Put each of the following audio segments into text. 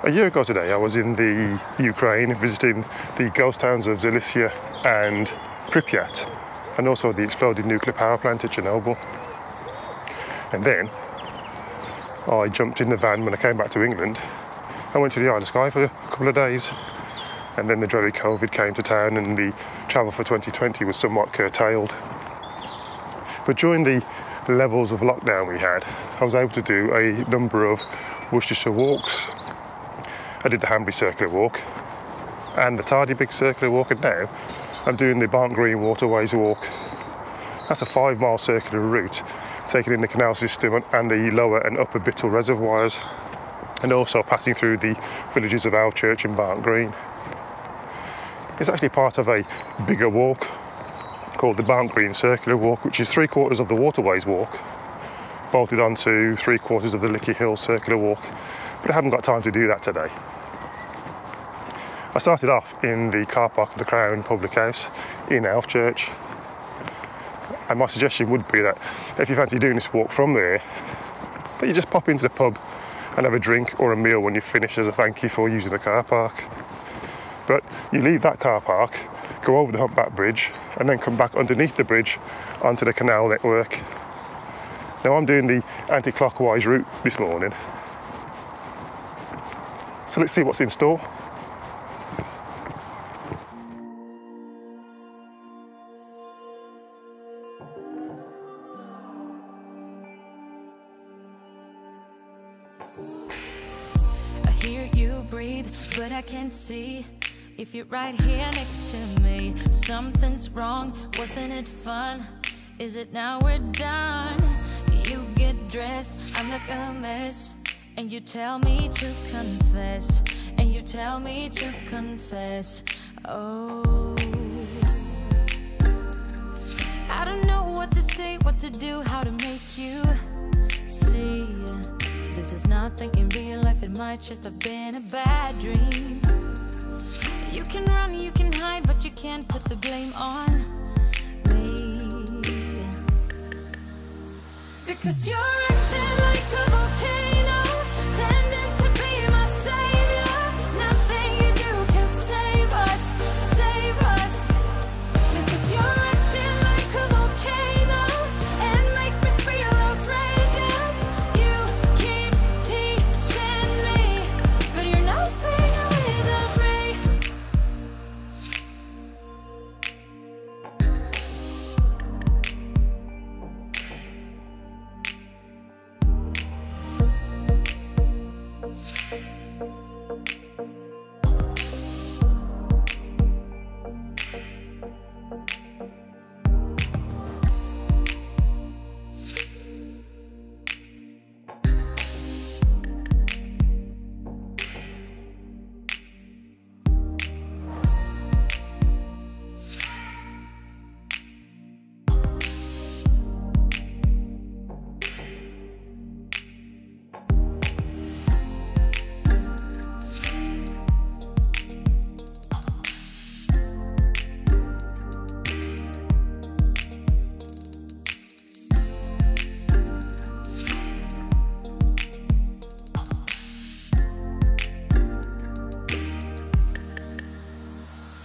A year ago today, I was in the Ukraine visiting the ghost towns of Zalicia and Pripyat, and also the exploded nuclear power plant at Chernobyl. And then I jumped in the van when I came back to England. I went to the Isle of Skye for a couple of days, and then the dreaded COVID came to town and the travel for 2020 was somewhat curtailed. But during the levels of lockdown we had, I was able to do a number of Worcestershire walks. I did the Hanbury Circular walk and the Tardebigge Circular walk, and now I'm doing the Barnt Green Waterways walk. That's a 5-mile circular route, taking in the canal system and the lower and upper Bittell reservoirs, and also passing through the villages of Alvechurch and Barnt Green. It's actually part of a bigger walk called the Barnt Green Circular walk, which is 3/4 of the Waterways walk, bolted onto 3/4 of the Lickey Hill Circular walk, but I haven't got time to do that today. I started off in the car park of the Crown Public House in Alvechurch, and my suggestion would be that if you fancy doing this walk from there, that you just pop into the pub and have a drink or a meal when you finish as a thank you for using the car park. But you leave that car park, go over the humpback bridge, and then come back underneath the bridge onto the canal network. Now I'm doing the anti-clockwise route this morning, so let's see what's in store. I hear you breathe, but I can't see if you're right here next to me. Something's wrong, wasn't it fun? Is it now we're done? You get dressed, I'm like a mess, and you tell me to confess, and you tell me to confess. Oh, I don't know what to say, what to do, how to make you see. This is nothing in real life, it might just have been a bad dream. You can run, you can hide, but you can't put the blame on me, because you're acting like a volcano, tending to be my savior. Nothing you do can save us, because you're acting like a volcano and make me feel outrageous. You keep teasing me, but you're nothing without me.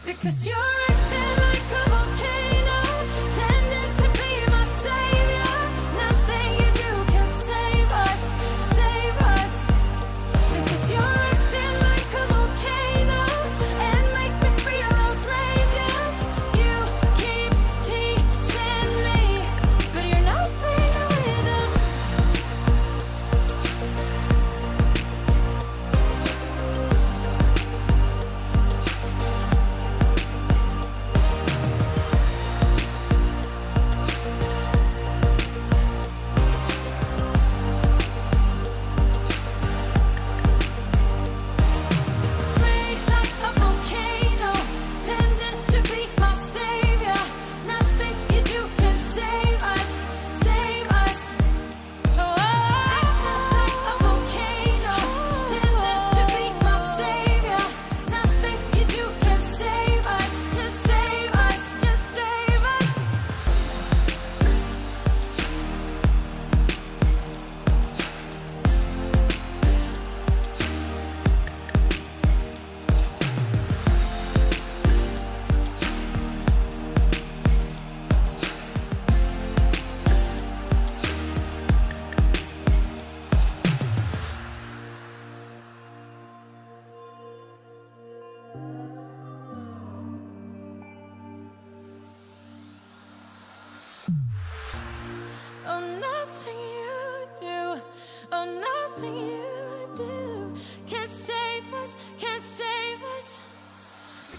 Because you're acting like a volcano, tending to be my savior. Nothing you do can save us, because you're acting like a volcano and make me feel outrageous. You keep teasing me, but you're nothing without.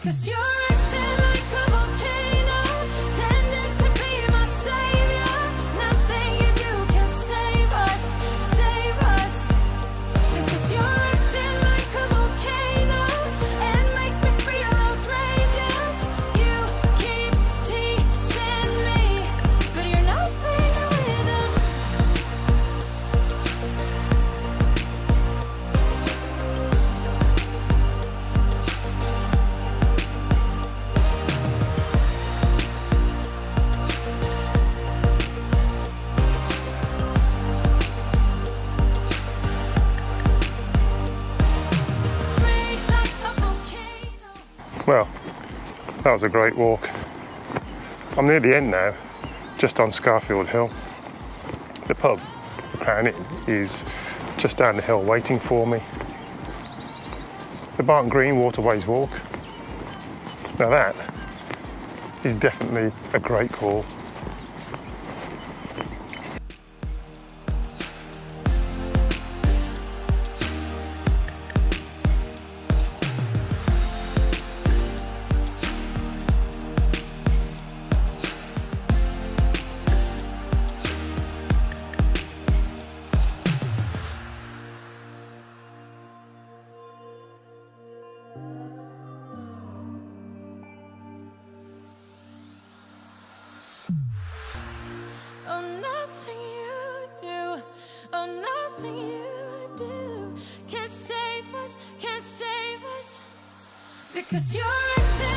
Because you're acting like a volcano, tending to be my savior. Nothing you do can save us, save us. Because you're acting like a volcano and make me feel outrageous. You keep teasing me, but you're nothing with them. Well, that was a great walk. I'm near the end now, just on Scarfield Hill. The pub, the Crown Inn, is just down the hill waiting for me. The Barnt Green Waterways walk. Now that is definitely a great call. Oh, nothing you do, oh, nothing you do can save us, can save us. Because you're acting